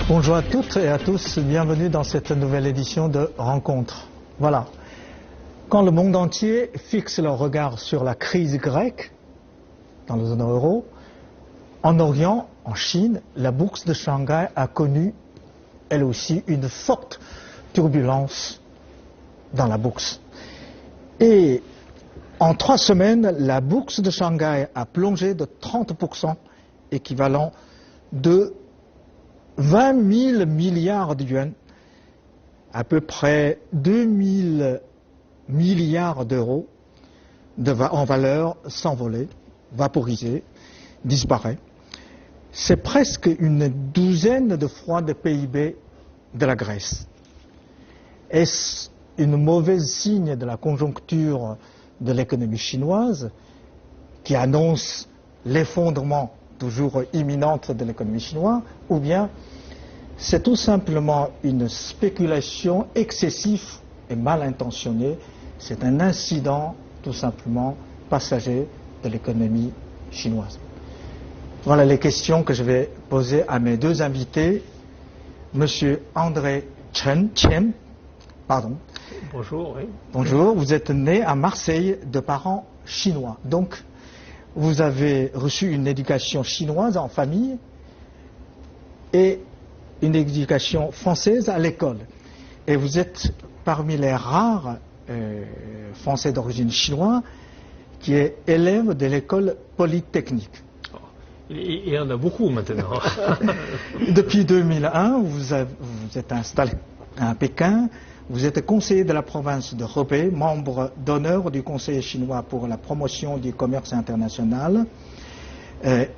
Bonjour à toutes et à tous, bienvenue dans cette nouvelle édition de Rencontre. Voilà. Quand le monde entier fixe leur regard sur la crise grecque dans la zone euro, en Orient, en Chine, la bourse de Shanghai a connu, elle aussi, une forte turbulence dans la bourse. Et en 3 semaines, la bourse de Shanghai a plongé de 30%, équivalent de 20 000 milliards de yuans, à peu près 2 000 milliards d'euros en valeur s'envoler, vaporiser, disparaît. C'est presque une douzaine de fois le PIB de la Grèce. Est-ce une mauvaise signe de la conjoncture de l'économie chinoise qui annonce l'effondrement toujours imminente de l'économie chinoise, ou bien c'est tout simplement une spéculation excessive et mal intentionnée, c'est un incident tout simplement passager de l'économie chinoise. Voilà les questions que je vais poser à mes deux invités. Monsieur André Chen, pardon. Bonjour, oui. Bonjour, vous êtes né à Marseille de parents chinois. Donc, vous avez reçu une éducation chinoise en famille et une éducation française à l'école. Et vous êtes parmi les rares Français d'origine chinoise qui est élève de l'école polytechnique. Il y en a beaucoup maintenant. Depuis 2001, vous êtes installé à Pékin. Vous êtes conseiller de la province de Hebei, membre d'honneur du Conseil chinois pour la promotion du commerce international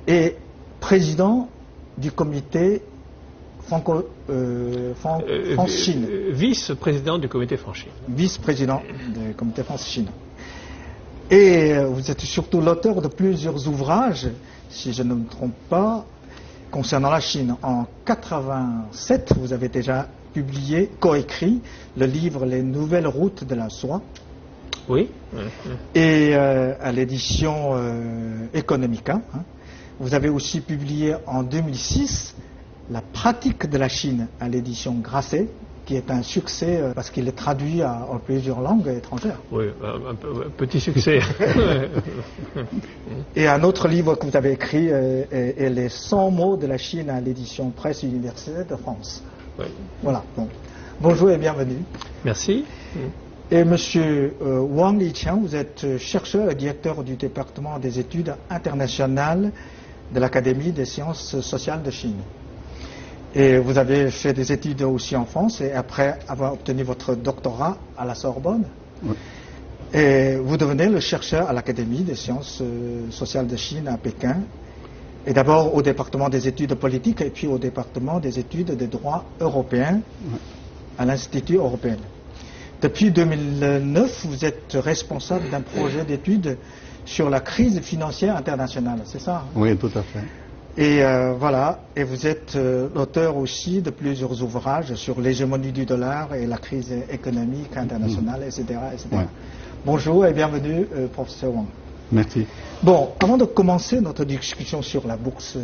et président du comité France-Chine. Vice-président du comité France-Chine. Vice-président du comité France-Chine. Et vous êtes surtout l'auteur de plusieurs ouvrages, si je ne me trompe pas, concernant la Chine. En 1987, vous avez déjà publié, coécrit, le livre Les nouvelles routes de la soie. Oui. Et à l'édition Economica. Vous avez aussi publié en 2006 La pratique de la Chine à l'édition Grasset, qui est un succès parce qu'il est traduit en plusieurs langues étrangères. Oui, un petit succès. Et un autre livre que vous avez écrit est Les 100 mots de la Chine à l'édition Presse Universitaire de France. Oui. Voilà. Donc, bonjour et bienvenue. Merci. Et monsieur Wang Liqiang, vous êtes chercheur et directeur du département des études internationales de l'Académie des sciences sociales de Chine. Et vous avez fait des études aussi en France et après avoir obtenu votre doctorat à la Sorbonne. Oui. Et vous devenez le chercheur à l'Académie des sciences sociales de Chine à Pékin. Et d'abord au département des études politiques et puis au département des études des droits européens à l'Institut européen. Depuis 2009, vous êtes responsable d'un projet d'études sur la crise financière internationale, c'est ça? Oui, tout à fait. Et voilà, et vous êtes l'auteur aussi de plusieurs ouvrages sur l'hégémonie du dollar et la crise économique internationale, etc. etc. Ouais. Bonjour et bienvenue, professeur Wang. Merci. Bon, avant de commencer notre discussion sur la bourse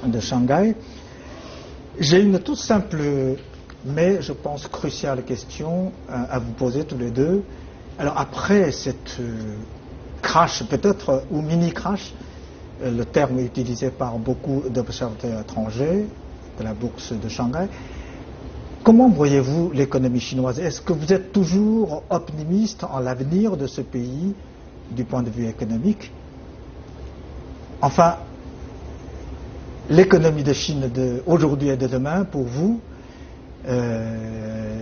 de Shanghai, j'ai une toute simple, mais je pense cruciale question à vous poser tous les deux. Alors après cette crash peut-être, ou mini-crash, le terme utilisé par beaucoup d'observateurs étrangers de la bourse de Shanghai, comment voyez-vous l'économie chinoise? Est-ce que vous êtes toujours optimiste en l'avenir de ce pays du point de vue économique? Enfin, l'économie de Chine d'aujourd'hui et de demain, pour vous,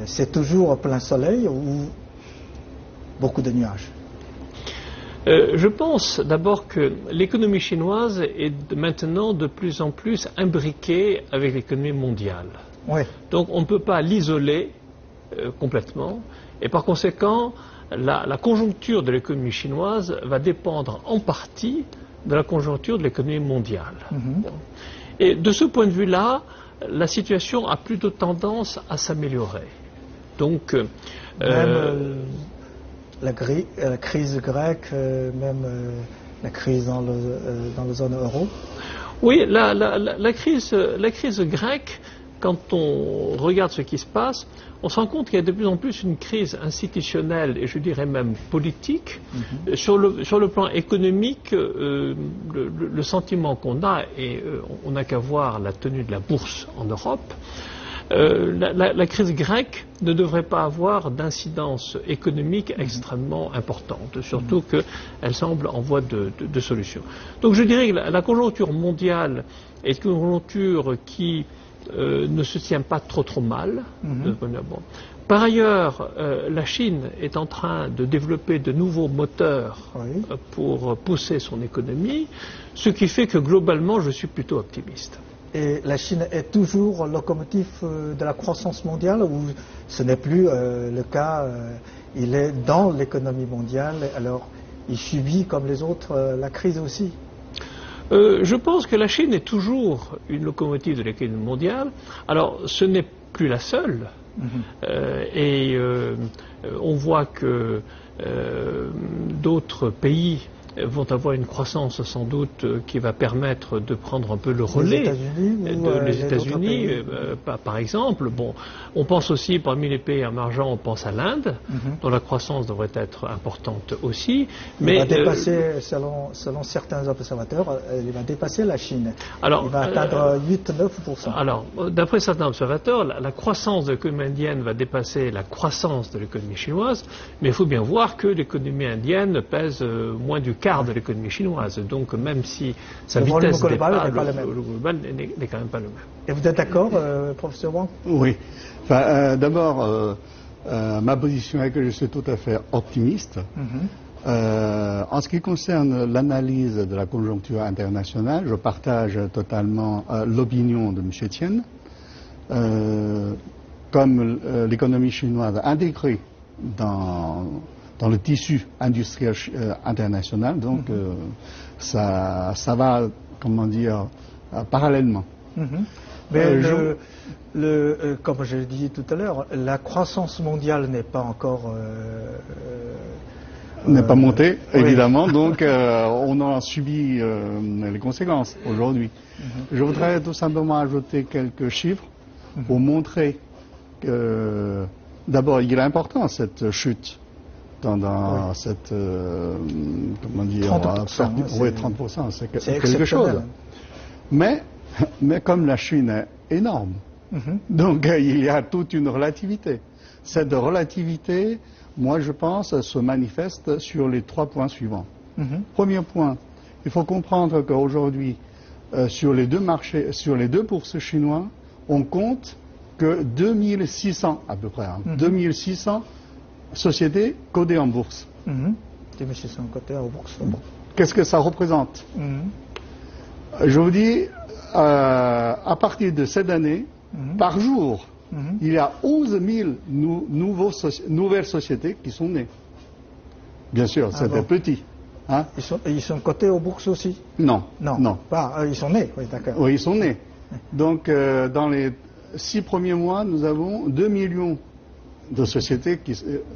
c'est toujours plein soleil ou beaucoup de nuages? Je pense d'abord que l'économie chinoise est maintenant de plus en plus imbriquée avec l'économie mondiale. Oui. Donc on ne peut pas l'isoler complètement et par conséquent la conjoncture de l'économie chinoise va dépendre en partie de la conjoncture de l'économie mondiale. Et de ce point de vue-là, la situation a plutôt tendance à s'améliorer. Donc la crise grecque, même la crise dans la zone euro? Oui, la crise grecque quand on regarde ce qui se passe, on se rend compte qu'il y a de plus en plus une crise institutionnelle et je dirais même politique. Sur le plan économique, le sentiment qu'on a, et on n'a qu'à voir la tenue de la bourse en Europe, la crise grecque ne devrait pas avoir d'incidence économique extrêmement importante, surtout qu'elle semble en voie de solution. Donc je dirais que la conjoncture mondiale est une conjoncture qui ne se tient pas trop mal. Par ailleurs, la Chine est en train de développer de nouveaux moteurs pour pousser son économie, ce qui fait que globalement je suis plutôt optimiste. Et la Chine est toujours locomotive de la croissance mondiale ou ce n'est plus le cas, il est dans l'économie mondiale, alors il subit comme les autres la crise aussi? Je pense que la Chine est toujours une locomotive de l'économie mondiale. Alors ce n'est plus la seule et on voit que d'autres pays vont avoir une croissance sans doute qui va permettre de prendre un peu le relais. Les États-Unis, par exemple. Bon, on pense aussi, parmi les pays émergents, on pense à l'Inde, dont la croissance devrait être importante aussi. Mais il va dépasser, selon certains observateurs, il va dépasser la Chine. Alors, il va atteindre 8-9%. Alors, d'après certains observateurs, la croissance de l'économie indienne va dépasser la croissance de l'économie chinoise, mais il faut bien voir que l'économie indienne pèse moins du quart de l'économie chinoise. Donc même si sa vitesse global le global n'est quand même pas le même. Et vous êtes d'accord, professeur Wang? Oui. Enfin, d'abord, ma position est que je suis tout à fait optimiste. En ce qui concerne l'analyse de la conjoncture internationale, je partage totalement l'opinion de M. Tien. Comme l'économie chinoise a intégré dans le tissu industriel international, donc ça va, comment dire, parallèlement. Mais comme je l'ai dit tout à l'heure, la croissance mondiale n'est pas encore... n'est pas montée, évidemment, donc on en subit les conséquences aujourd'hui. Je voudrais tout simplement ajouter quelques chiffres pour montrer que, d'abord, il est important cette chute dans cette, comment dire, 30%, oui, 30%, c'est quelque chose. Mais comme la Chine est énorme, donc il y a toute une relativité. Cette relativité, moi je pense, se manifeste sur les 3 points suivants. Premier point, il faut comprendre qu'aujourd'hui, sur les deux marchés, sur les deux bourses chinois, on compte que 2600 à peu près, 2600 sociétés codées en bourse. 2600 codées en bourse. Qu'est-ce que ça représente? Je vous dis, à partir de cette année, par jour, il y a 11 000 nouvelles sociétés qui sont nées. Bien sûr, c'était petit. Hein? Ils sont cotés aux bourses aussi? Non. Ils sont nés, oui, d'accord. Oui, ils sont nés. Donc, dans les 6 premiers mois, nous avons 2 millions de sociétés,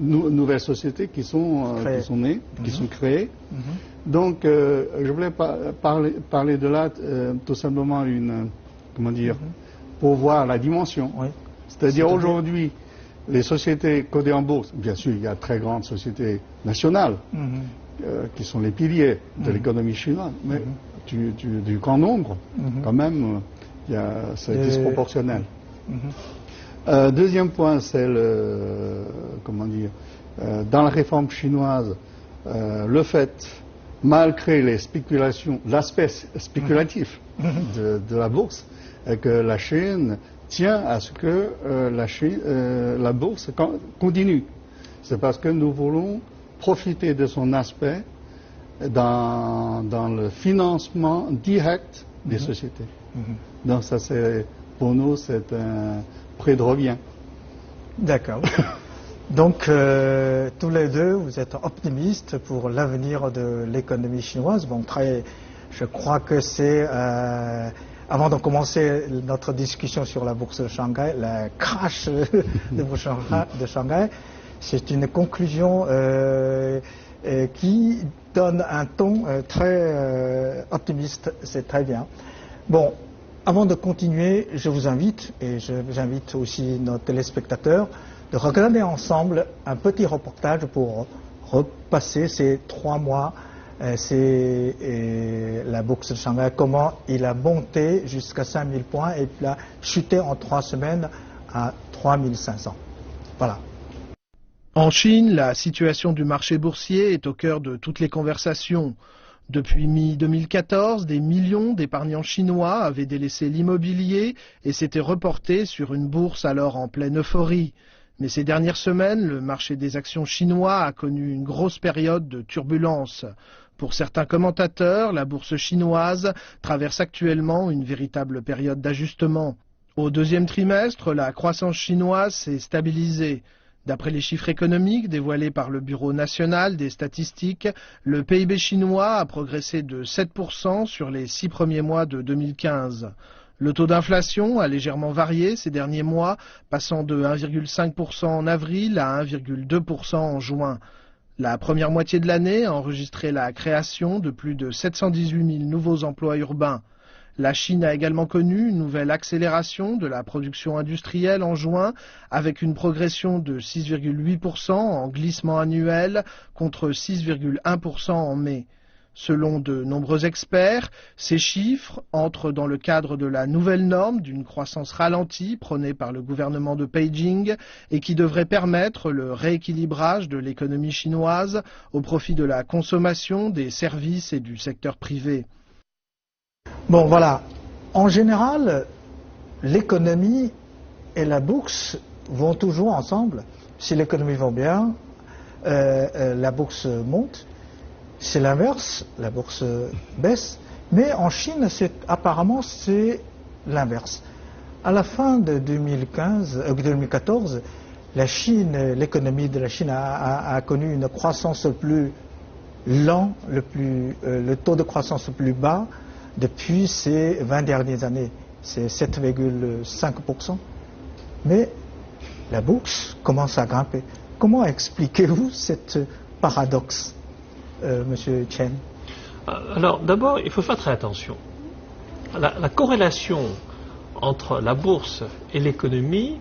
nouvelles sociétés qui sont nées, qui sont créées. Donc, je voulais parler de là tout simplement comment dire, pour voir la dimension. C'est-à-dire aujourd'hui, les sociétés codées en bourse, bien sûr, il y a très grandes sociétés nationales qui sont les piliers de l'économie chinoise, mais du grand nombre, quand même, c'est disproportionnel. Deuxième point, c'est comment dire, dans la réforme chinoise, le fait, malgré les spéculations, l'aspect spéculatif de la bourse, est que la Chine tient à ce que la bourse continue. C'est parce que nous voulons profiter de son aspect dans le financement direct des sociétés. Donc ça, pour nous, c'est un prêt de revient. D'accord. Donc, tous les deux, vous êtes optimistes pour l'avenir de l'économie chinoise. Bon, je crois que c'est, avant de commencer notre discussion sur la bourse de Shanghai, le crash de bourse de Shanghai, c'est une conclusion qui donne un ton très optimiste. C'est très bien. Bon, avant de continuer, je vous invite, et j'invite aussi nos téléspectateurs, de regarder ensemble un petit reportage pour repasser ces 3 mois, la bourse de Shanghai, comment il a monté jusqu'à 5000 points et il a chuté en 3 semaines à 3500. Voilà. En Chine, la situation du marché boursier est au cœur de toutes les conversations. Depuis mi-2014, des millions d'épargnants chinois avaient délaissé l'immobilier et s'étaient reportés sur une bourse alors en pleine euphorie. Mais ces dernières semaines, le marché des actions chinois a connu une grosse période de turbulence. Pour certains commentateurs, la bourse chinoise traverse actuellement une véritable période d'ajustement. Au deuxième trimestre, la croissance chinoise s'est stabilisée. D'après les chiffres économiques dévoilés par le Bureau national des statistiques, le PIB chinois a progressé de 7% sur les 6 premiers mois de 2015. Le taux d'inflation a légèrement varié ces derniers mois, passant de 1,5% en avril à 1,2% en juin. La première moitié de l'année a enregistré la création de plus de 718 000 nouveaux emplois urbains. La Chine a également connu une nouvelle accélération de la production industrielle en juin, avec une progression de 6,8% en glissement annuel contre 6,1% en mai. Selon de nombreux experts, ces chiffres entrent dans le cadre de la nouvelle norme d'une croissance ralentie prônée par le gouvernement de Beijing et qui devrait permettre le rééquilibrage de l'économie chinoise au profit de la consommation, des services et du secteur privé. Bon, voilà. En général, l'économie et la bourse vont toujours ensemble. Si l'économie va bien, la bourse monte. C'est l'inverse, la bourse baisse. Mais en Chine, apparemment, c'est l'inverse. À la fin de 2014, l'économie de la Chine a connu une croissance plus lente, le taux de croissance le plus bas depuis ces 20 dernières années. C'est 7,5%. Mais la bourse commence à grimper. Comment expliquez-vous cette paradoxe, Monsieur Chen? Alors, d'abord, il faut faire très attention. La corrélation entre la bourse et l'économie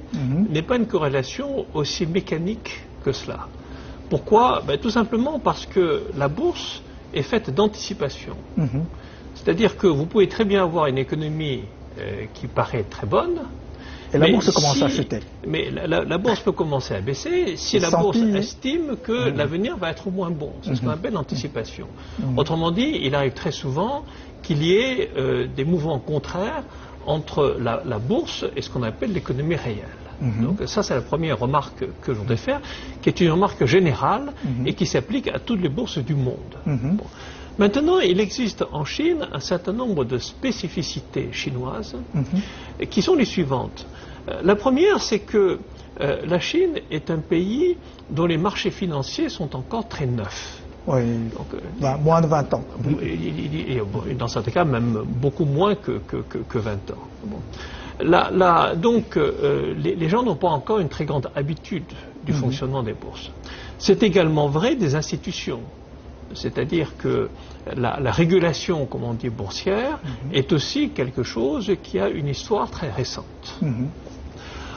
n'est pas une corrélation aussi mécanique que cela. Pourquoi? Tout simplement parce que la bourse est faite d'anticipation. C'est-à-dire que vous pouvez très bien avoir une économie qui paraît très bonne. Et la bourse commence à chuter. Mais la bourse peut commencer à baisser si la bourse estime que l'avenir va être moins bon. C'est ce qu'on appelle l'anticipation. Autrement dit, il arrive très souvent qu'il y ait des mouvements contraires entre la bourse et ce qu'on appelle l'économie réelle. Donc ça, c'est la première remarque que je voudrais faire, qui est une remarque générale et qui s'applique à toutes les bourses du monde. Bon. Maintenant, il existe en Chine un certain nombre de spécificités chinoises qui sont les suivantes. La première, c'est que la Chine est un pays dont les marchés financiers sont encore très neufs. Oui, moins de 20 ans. Et dans certains cas, même beaucoup moins que 20 ans. Bon. Donc, les gens n'ont pas encore une très grande habitude du fonctionnement des bourses. C'est également vrai des institutions. C'est-à-dire que la régulation, comme on dit, boursière, est aussi quelque chose qui a une histoire très récente.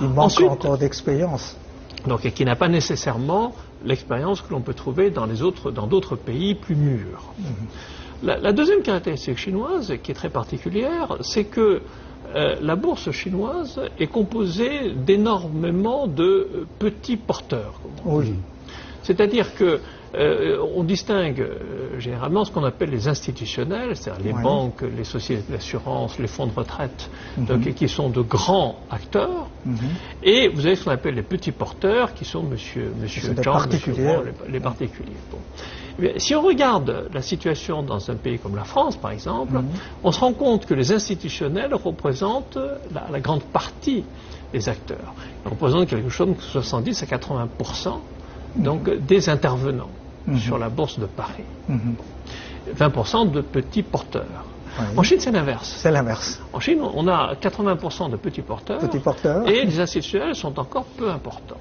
Il manque encore d'expérience. Donc, et qui n'a pas nécessairement l'expérience que l'on peut trouver dans d'autres pays plus mûrs. La deuxième caractéristique chinoise, qui est très particulière, c'est que la bourse chinoise est composée d'énormément de petits porteurs. C'est-à-dire que on distingue généralement ce qu'on appelle les institutionnels, c'est-à-dire les banques, les sociétés d'assurance, les fonds de retraite, donc, qui sont de grands acteurs, et vous avez ce qu'on appelle les petits porteurs, qui sont monsieur Zhang, les particuliers. Bon. Mais si on regarde la situation dans un pays comme la France, par exemple, on se rend compte que les institutionnels représentent la grande partie des acteurs. Ils représentent quelque chose de 70 à 80%. Donc des intervenants sur la bourse de Paris. 20% de petits porteurs. En Chine, c'est l'inverse. C'est l'inverse. En Chine, on a 80% de petits porteurs, et les institutionnels sont encore peu importants.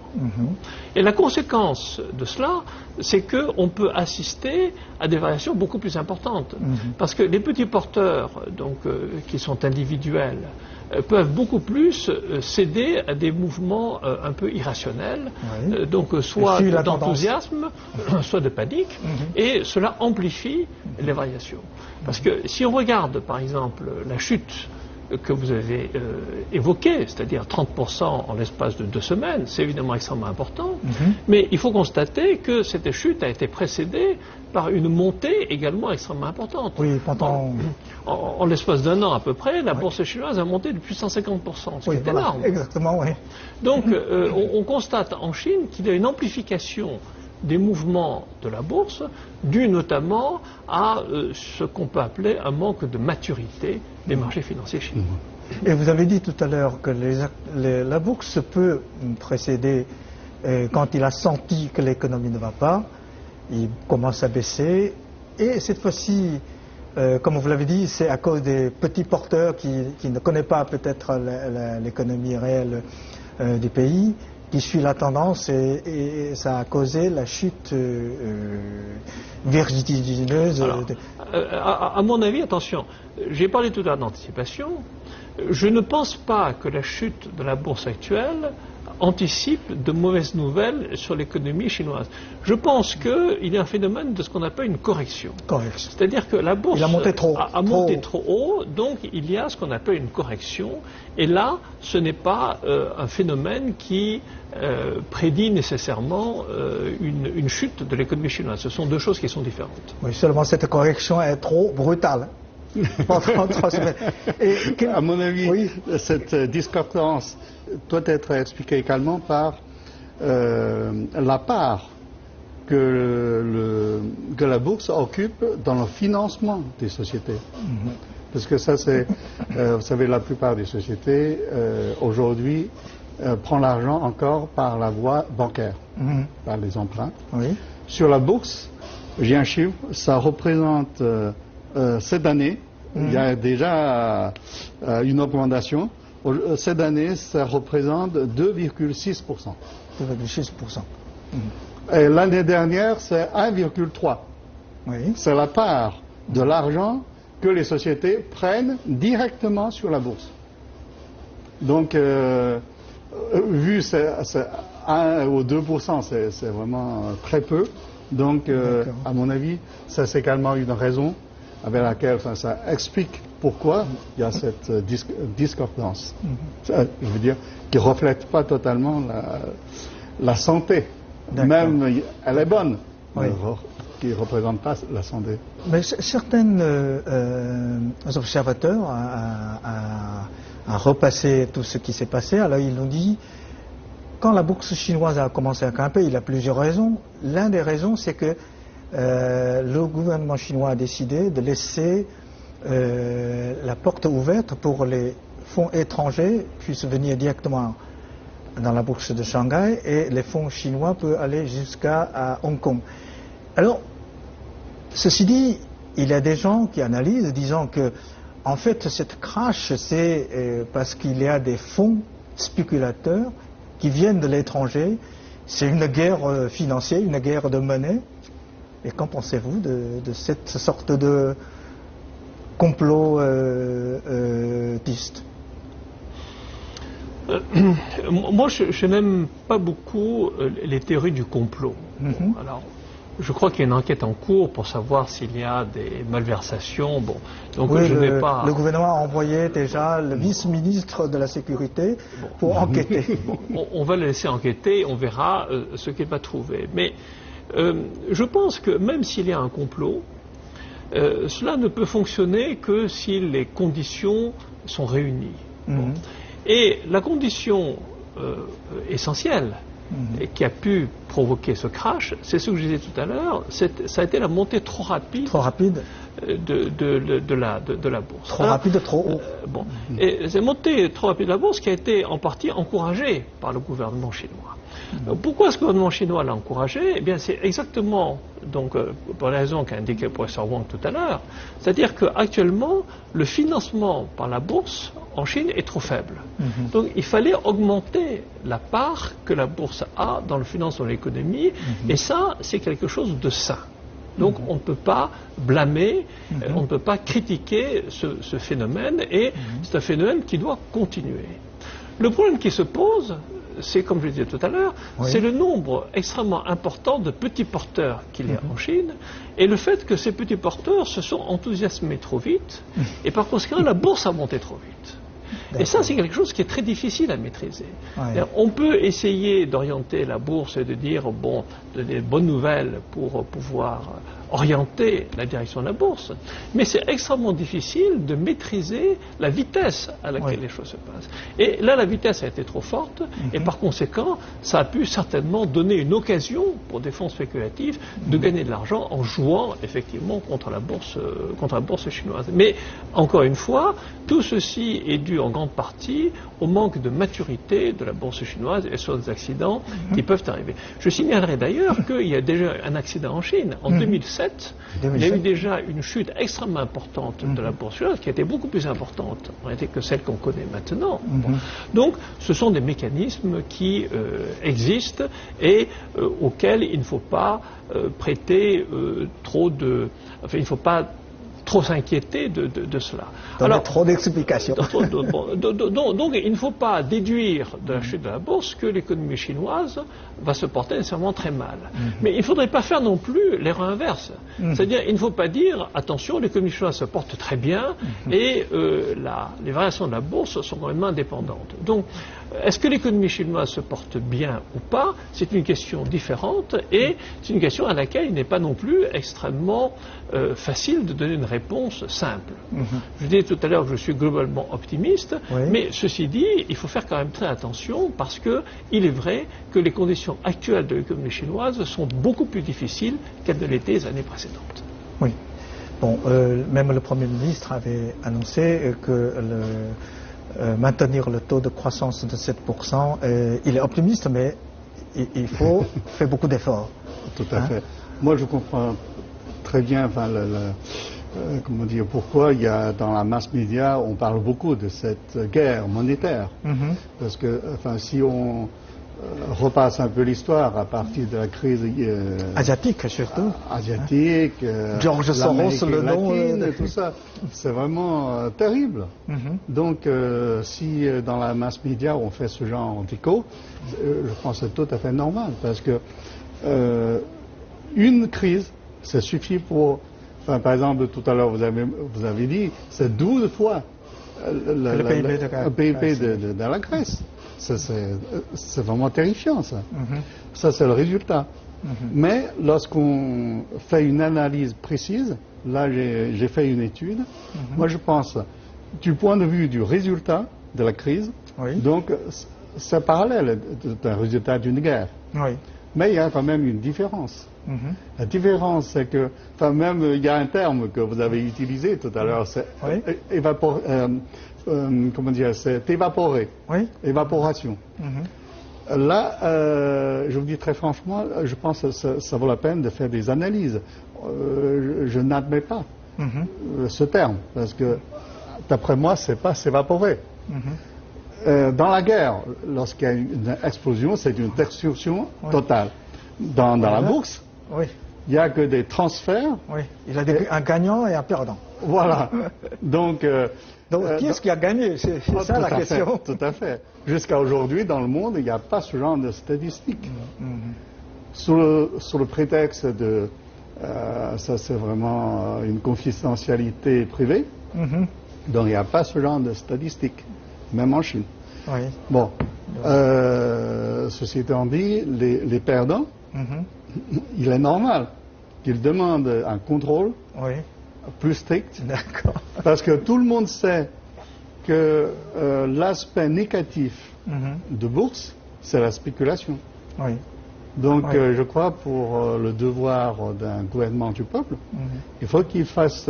Et la conséquence de cela, c'est qu'on peut assister à des variations beaucoup plus importantes. Parce que les petits porteurs, donc, qui sont individuels, peuvent beaucoup plus céder à des mouvements un peu irrationnels, donc soit d'enthousiasme, soit de panique, et cela amplifie les variations. Parce que si on regarde par exemple la chute que vous avez évoquée, c'est-à-dire 30% en l'espace de 2 semaines, c'est évidemment extrêmement important, mais il faut constater que cette chute a été précédée par une montée également extrêmement importante. Oui, pendant... En l'espace d'1 an à peu près, la bourse chinoise a monté de plus de 150%, ce qui est énorme. Exactement, oui. Donc on constate en Chine qu'il y a une amplification des mouvements de la bourse, dû notamment à ce qu'on peut appeler un manque de maturité des marchés financiers chinois. Et vous avez dit tout à l'heure que la bourse peut précéder quand il a senti que l'économie ne va pas, il commence à baisser, et cette fois-ci, comme vous l'avez dit, c'est à cause des petits porteurs qui ne connaissent pas peut-être l'économie réelle du pays, qui suit la tendance, et ça a causé la chute vertigineuse. Alors, à mon avis, attention, j'ai parlé tout à l'heure d'anticipation. Je ne pense pas que la chute de la bourse actuelle anticipe de mauvaises nouvelles sur l'économie chinoise. Je pense qu'il y a un phénomène de ce qu'on appelle une correction. C'est-à-dire que la bourse a monté trop haut, donc il y a ce qu'on appelle une correction. Et là, ce n'est pas un phénomène qui prédit nécessairement une chute de l'économie chinoise. Ce sont deux choses qui sont différentes. Oui, seulement cette correction est trop brutale. À mon avis, cette discordance doit être expliquée également par la part que la bourse occupe dans le financement des sociétés. Parce que ça, c'est, vous savez, la plupart des sociétés aujourd'hui prend l'argent encore par la voie bancaire, par les emprunts. Sur la bourse, j'ai un chiffre, ça représente cette année, il y a déjà une augmentation. Cette année, ça représente 2,6%. 2,6%. Et l'année dernière, c'est 1,3%. C'est la part de l'argent que les sociétés prennent directement sur la bourse. Donc, vu 1 ou 2%, c'est vraiment très peu. Donc, à mon avis, ça c'est également une raison avec laquelle ça explique pourquoi il y a cette discordance. Je veux dire, qui ne reflète pas totalement la santé. Même, elle est bonne, mais qui ne représente pas la santé. Mais certains observateurs ont repassé tout ce qui s'est passé. Alors ils nous disent, quand la bourse chinoise a commencé à grimper, il y a plusieurs raisons. L'une des raisons, c'est que le gouvernement chinois a décidé de laisser la porte ouverte pour les fonds étrangers puissent venir directement dans la bourse de Shanghai, et les fonds chinois peuvent aller jusqu'à Hong Kong. Alors, ceci dit, il y a des gens qui analysent disant que en fait cette crash c'est parce qu'il y a des fonds spéculateurs qui viennent de l'étranger. C'est une guerre financière, une guerre de monnaie. Et qu'en pensez-vous de cette sorte de complotiste? Moi, je n'aime pas beaucoup les théories du complot. Alors, je crois qu'il y a une enquête en cours pour savoir s'il y a des malversations. Bon, donc je n'ai pas. Le gouvernement a envoyé déjà le vice-ministre de la Sécurité pour enquêter. On va le laisser enquêter, on verra ce qu'il va trouver. Mais je pense que même s'il y a un complot, cela ne peut fonctionner que si les conditions sont réunies. Et la condition essentielle, et qui a pu provoquer ce crash, c'est ce que je disais tout à l'heure, ça a été la montée trop rapide de la bourse. Trop rapide, trop haut. Bon. Et cette montée trop rapide de la bourse qui a été en partie encouragée par le gouvernement chinois. Pourquoi ce gouvernement chinois l'a encouragé? Eh bien, c'est exactement pour la raison qu'a indiqué le professeur Wang tout à l'heure, c'est-à-dire qu'actuellement, le financement par la bourse en Chine est trop faible. Donc, il fallait augmenter la part que la bourse a dans le financement de l'économie, et ça, c'est quelque chose de sain. Donc on ne peut pas blâmer, on ne peut pas critiquer ce phénomène, et c'est un phénomène qui doit continuer. Le problème qui se pose, c'est, comme je le disais tout à l'heure, c'est le nombre extrêmement important de petits porteurs qu'il y a en Chine, et le fait que ces petits porteurs se sont enthousiasmés trop vite, et par conséquent la bourse a monté trop vite. Et ça, c'est quelque chose qui est très difficile à maîtriser. On peut essayer d'orienter la bourse et de dire, bon, donner de bonnes nouvelles pour pouvoir orienter la direction de la bourse, mais c'est extrêmement difficile de maîtriser la vitesse à laquelle les choses se passent. Et là, la vitesse a été trop forte, et par conséquent, ça a pu certainement donner une occasion pour des fonds spéculatifs de gagner de l'argent en jouant effectivement contre la bourse chinoise. Mais encore une fois, tout ceci est dû en grande partie au manque de maturité de la bourse chinoise et sur des accidents qui peuvent arriver. Je signalerai d'ailleurs qu'il y a déjà un accident en Chine. En 2007, il y a eu déjà une chute extrêmement importante de la bourse chinoise, qui a été beaucoup plus importante en réalité que celle qu'on connaît maintenant. Donc, ce sont des mécanismes qui existent et auxquels il ne faut pas prêter trop de... Enfin, il ne faut pas trop s'inquiéter de cela. Alors, trop d'explications. Donc, il ne faut pas déduire de la chute de la bourse que l'économie chinoise va se porter nécessairement très mal. Mais il ne faudrait pas faire non plus l'erreur inverse. C'est-à-dire, il ne faut pas dire, attention, l'économie chinoise se porte très bien et les variations de la bourse sont complètement indépendantes. Donc, est-ce que l'économie chinoise se porte bien ou pas? C'est une question différente et c'est une question à laquelle il n'est pas non plus extrêmement facile de donner une réponse simple. Je disais tout à l'heure que je suis globalement optimiste, mais ceci dit, il faut faire quand même très attention parce qu'il est vrai que les conditions actuelles de l'économie chinoise sont beaucoup plus difficiles qu'elles ne l'étaient les années précédentes. Oui. Bon, même le Premier ministre avait annoncé que maintenir le taux de croissance de 7%, il est optimiste, mais il faut faire beaucoup d'efforts. Tout à fait. Moi, je comprends très bien comment dire, pourquoi il y a dans la masse média, on parle beaucoup de cette guerre monétaire. Parce que, si on repasse un peu l'histoire à partir de la crise asiatique surtout. Asiatique, George Soros, le nom, tout ça, c'est vraiment terrible. Donc, si dans la masse média on fait ce genre d'écho, je pense que c'est tout à fait normal, parce que une crise, ça suffit pour... par exemple, tout à l'heure, vous avez dit, c'est 12 fois le PIB de la Grèce. C'est vraiment terrifiant, ça. Ça, c'est le résultat. Mais lorsqu'on fait une analyse précise, là, j'ai fait une étude, moi, je pense, du point de vue du résultat de la crise, donc, c'est parallèle d'un résultat d'une guerre. Mais il y a quand même une différence. La différence, c'est que, même il y a un terme que vous avez utilisé tout à l'heure, c'est comment dire, c'est évaporé. Évaporation. Là, je vous dis très franchement, je pense que ça vaut la peine de faire des analyses. Je n'admets pas ce terme, parce que, d'après moi, c'est pas s'évaporer. Dans la guerre, lorsqu'il y a une explosion, c'est une destruction totale. Dans la bourse, il n'y a que des transferts. Il y a un gagnant et un perdant. Voilà. Donc qui est-ce qui a gagné? C'est ça la question. Tout à fait. Jusqu'à aujourd'hui, dans le monde, il n'y a pas ce genre de statistiques. Sous le prétexte de... ça, c'est vraiment une confidentialité privée. Donc, il n'y a pas ce genre de statistiques, même en Chine. Bon. Ceci étant dit, les perdants, il est normal qu'ils demandent un contrôle plus strict. Parce que tout le monde sait que l'aspect négatif de bourse, c'est la spéculation. Oui. Donc Oui. je crois pour le devoir d'un gouvernement du peuple, il faut qu'il fasse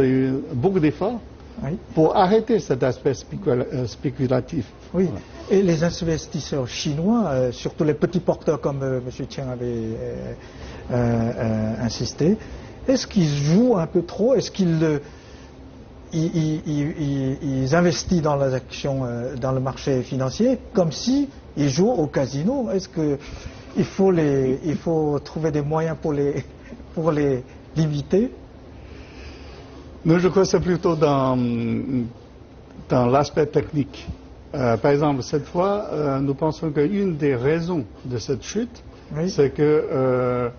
beaucoup d'efforts pour arrêter cet aspect spéculatif. Oui, Voilà. et les investisseurs chinois, surtout les petits porteurs comme M. Tian avait insisté, est-ce qu'ils jouent un peu trop? Est-ce qu'ils ils investissent dans les actions, dans le marché financier, comme si ils jouent au casino? Est-ce que il faut trouver des moyens pour les limiter? Non, je crois que c'est plutôt dans l'aspect technique. Par exemple, cette fois, nous pensons qu'une des raisons de cette chute, c'est que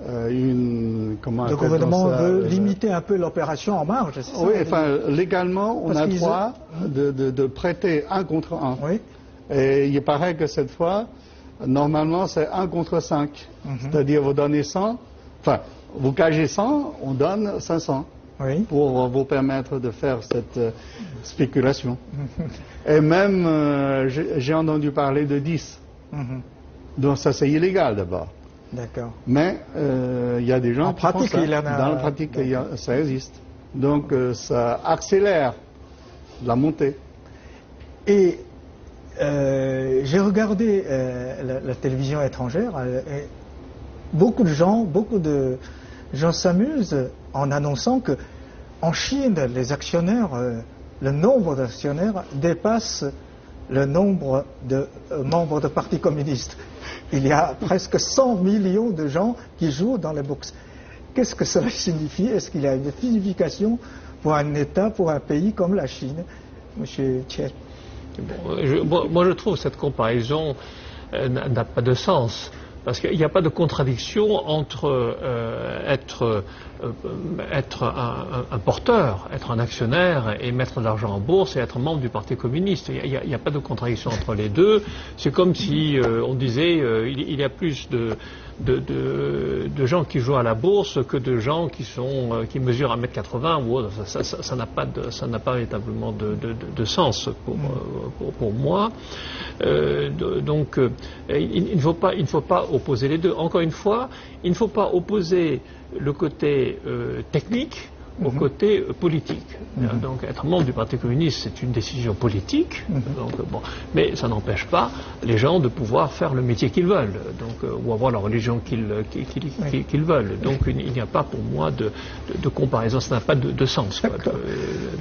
le gouvernement veut limiter un peu l'opération en marge, c'est ça? Oui, enfin, légalement, on a le droit de prêter 1 contre 1. Oui. Et il paraît que cette fois, normalement, c'est 1 contre 5. C'est-à-dire, vous donnez 100, enfin, vous gagez 100, on donne 500. Oui. Pour vous permettre de faire cette spéculation. Et même, j'ai entendu parler de 10. Donc ça, c'est illégal d'abord. D'accord. Mais il y a des gens en pratique, dans la pratique, ça existe. Donc ça accélère la montée. Et j'ai regardé la télévision étrangère. Et beaucoup de gens s'amusent en annonçant que en Chine, les actionnaires, le nombre d'actionnaires dépasse le nombre de membres de partis communistes. Il y a presque 100 millions de gens qui jouent dans les bourses. Qu'est-ce que cela signifie? Est-ce qu'il y a une signification pour un État, pour un pays comme la Chine, Monsieur Thier? Moi, je trouve que cette comparaison n'a pas de sens. Parce qu'il n'y a pas de contradiction entre être un porteur, être un actionnaire et mettre de l'argent en bourse et être membre du Parti communiste. Il n'y a pas de contradiction entre les deux. C'est comme si on disait il y a plus de gens qui jouent à la bourse que de gens qui mesurent 1m80 ou autre. Ça n'a pas véritablement de sens pour moi. Donc il ne faut pas opposer les deux. Encore une fois, il ne faut pas opposer le côté technique au côté politique. Donc être membre du Parti communiste, c'est une décision politique, mais ça n'empêche pas les gens de pouvoir faire le métier qu'ils veulent, ou avoir la religion qu'ils veulent. Donc il n'y a pas pour moi de comparaison, ça n'a pas de sens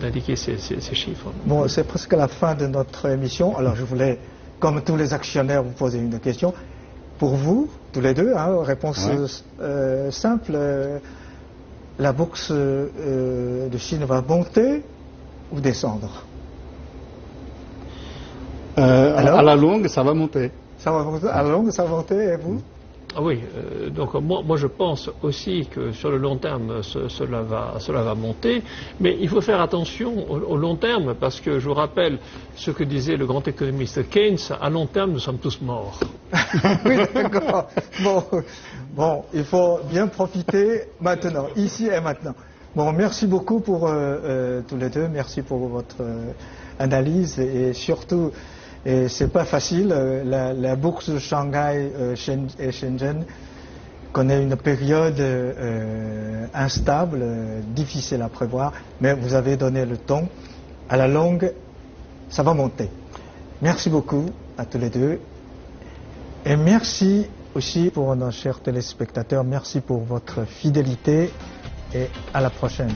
d'indiquer ces chiffres. Bon, c'est presque la fin de notre émission, alors je voulais, comme tous les actionnaires, vous poser une question. Pour vous, tous les deux, réponse simple, la bourse de Chine va monter ou descendre? À la longue, ça va monter. Ça va monter, à la longue, ça va monter, et vous? Ah oui, donc moi je pense aussi que sur le long terme cela va monter, mais il faut faire attention au long terme parce que je vous rappelle ce que disait le grand économiste Keynes, à long terme nous sommes tous morts. Oui, d'accord. Bon, il faut bien profiter maintenant, ici et maintenant. Bon, merci beaucoup pour tous les deux, merci pour votre analyse et surtout. Et c'est pas facile. La bourse de Shanghai et Shenzhen connaît une période instable, difficile à prévoir, mais vous avez donné le ton. À la longue, ça va monter. Merci beaucoup à tous les deux. Et merci aussi pour nos chers téléspectateurs. Merci pour votre fidélité et à la prochaine.